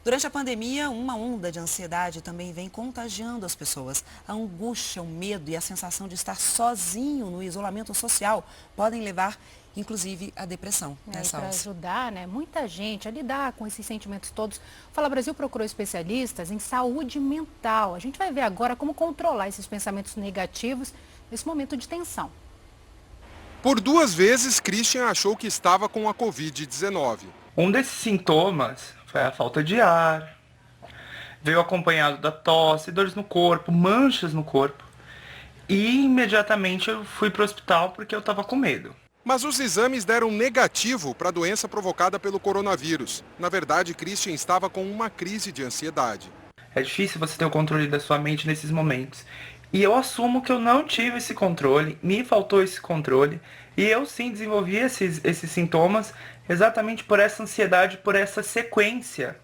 Durante a pandemia, uma onda de ansiedade também vem contagiando as pessoas. A angústia, o medo e a sensação de estar sozinho no isolamento social podem levar, inclusive, à depressão, né, E para Salsi? ajudar, muita gente a lidar com esses sentimentos todos, o Fala Brasil procurou especialistas em saúde mental. A gente vai ver agora como controlar esses pensamentos negativos nesse momento de tensão. Por 2 vezes, Christian achou que estava com a Covid-19. Um desses sintomas foi a falta de ar, veio acompanhado da tosse, dores no corpo, manchas no corpo. E imediatamente eu fui para o hospital porque eu estava com medo. Mas os exames deram negativo para a doença provocada pelo coronavírus. Na verdade, Christian estava com uma crise de ansiedade. É difícil você ter o controle da sua mente nesses momentos. E eu assumo que eu não tive esse controle, me faltou esse controle. E eu sim desenvolvi esses sintomas exatamente por essa ansiedade, por essa sequência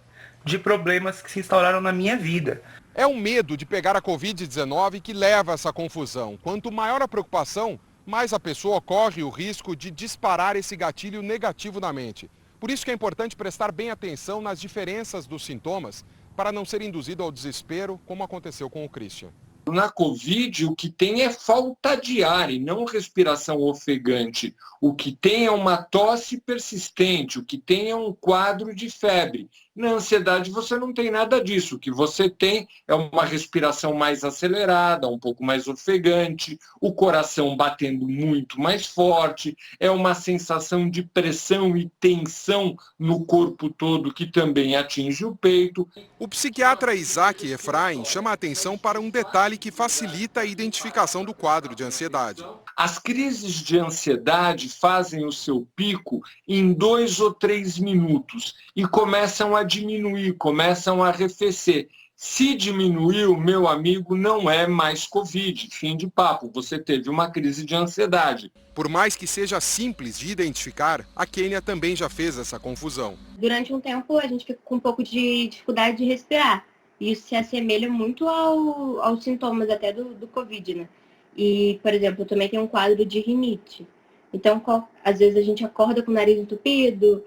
de problemas que se instauraram na minha vida. É o medo de pegar a Covid-19 que leva a essa confusão. Quanto maior a preocupação, mais a pessoa corre o risco de disparar esse gatilho negativo na mente. Por isso que é importante prestar bem atenção nas diferenças dos sintomas para não ser induzido ao desespero, como aconteceu com o Christian. Na Covid, o que tem é falta de ar e não respiração ofegante. O que tem é uma tosse persistente, o que tem é um quadro de febre. Na ansiedade, você não tem nada disso. O que você tem é uma respiração mais acelerada, um pouco mais ofegante, o coração batendo muito mais forte, é uma sensação de pressão e tensão no corpo todo que também atinge o peito. O psiquiatra Isaac Efraim chama a atenção para um detalhe que facilita a identificação do quadro de ansiedade. As crises de ansiedade fazem o seu pico em 2 ou 3 minutos e começam a diminuir, começam a arrefecer. Se diminuiu, meu amigo, não é mais Covid, fim de papo, você teve uma crise de ansiedade. Por mais que seja simples de identificar, a Kênia também já fez essa confusão. Durante um tempo a gente fica com um pouco de dificuldade de respirar. Isso se assemelha muito aos sintomas até do Covid, né? E, por exemplo, eu também tenho um quadro de rinite. Então, às vezes a gente acorda com o nariz entupido,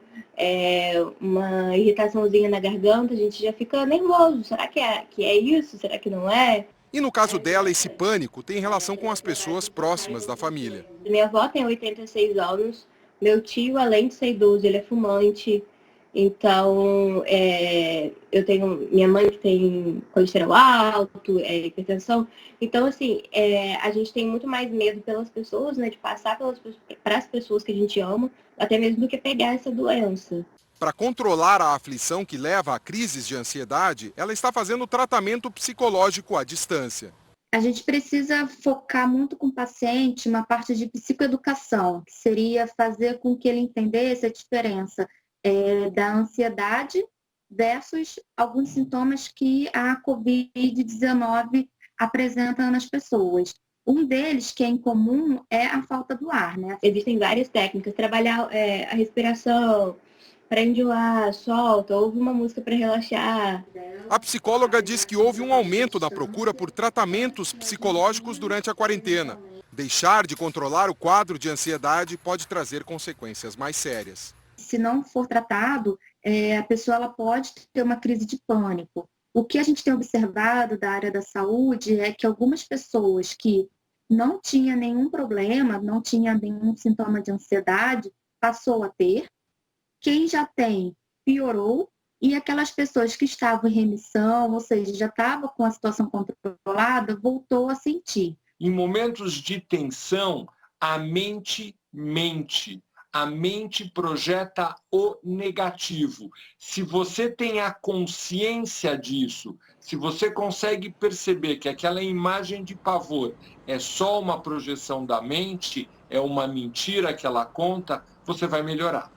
uma irritaçãozinha na garganta, a gente já fica nervoso. Será que é isso? Será que não é? E no caso dela, esse pânico tem relação com as pessoas próximas da família. Minha avó tem 86 anos, meu tio, além de ser idoso, ele é fumante. Então, eu tenho minha mãe que tem colesterol alto, hipertensão. Então, assim, a gente tem muito mais medo pelas pessoas, né, de passar para as pessoas que a gente ama, até mesmo do que pegar essa doença. Para controlar a aflição que leva a crises de ansiedade, ela está fazendo tratamento psicológico à distância. A gente precisa focar muito com o paciente uma parte de psicoeducação, que seria fazer com que ele entendesse a diferença da ansiedade versus alguns sintomas que a Covid-19 apresenta nas pessoas. Um deles, que é incomum, é a falta do ar, né? Existem várias técnicas, trabalhar a respiração, prende o ar, solta, ouve uma música para relaxar. A psicóloga diz que houve um aumento na procura por tratamentos psicológicos durante a quarentena. Deixar de controlar o quadro de ansiedade pode trazer consequências mais sérias. Se não for tratado, a pessoa ela pode ter uma crise de pânico. O que a gente tem observado da área da saúde é que algumas pessoas que não tinham nenhum problema, não tinham nenhum sintoma de ansiedade, passou a ter. Quem já tem, piorou. E aquelas pessoas que estavam em remissão, ou seja, já estavam com a situação controlada, voltou a sentir. Em momentos de tensão, a mente mente. A mente projeta o negativo. Se você tem a consciência disso, se você consegue perceber que aquela imagem de pavor é só uma projeção da mente, é uma mentira que ela conta, você vai melhorar.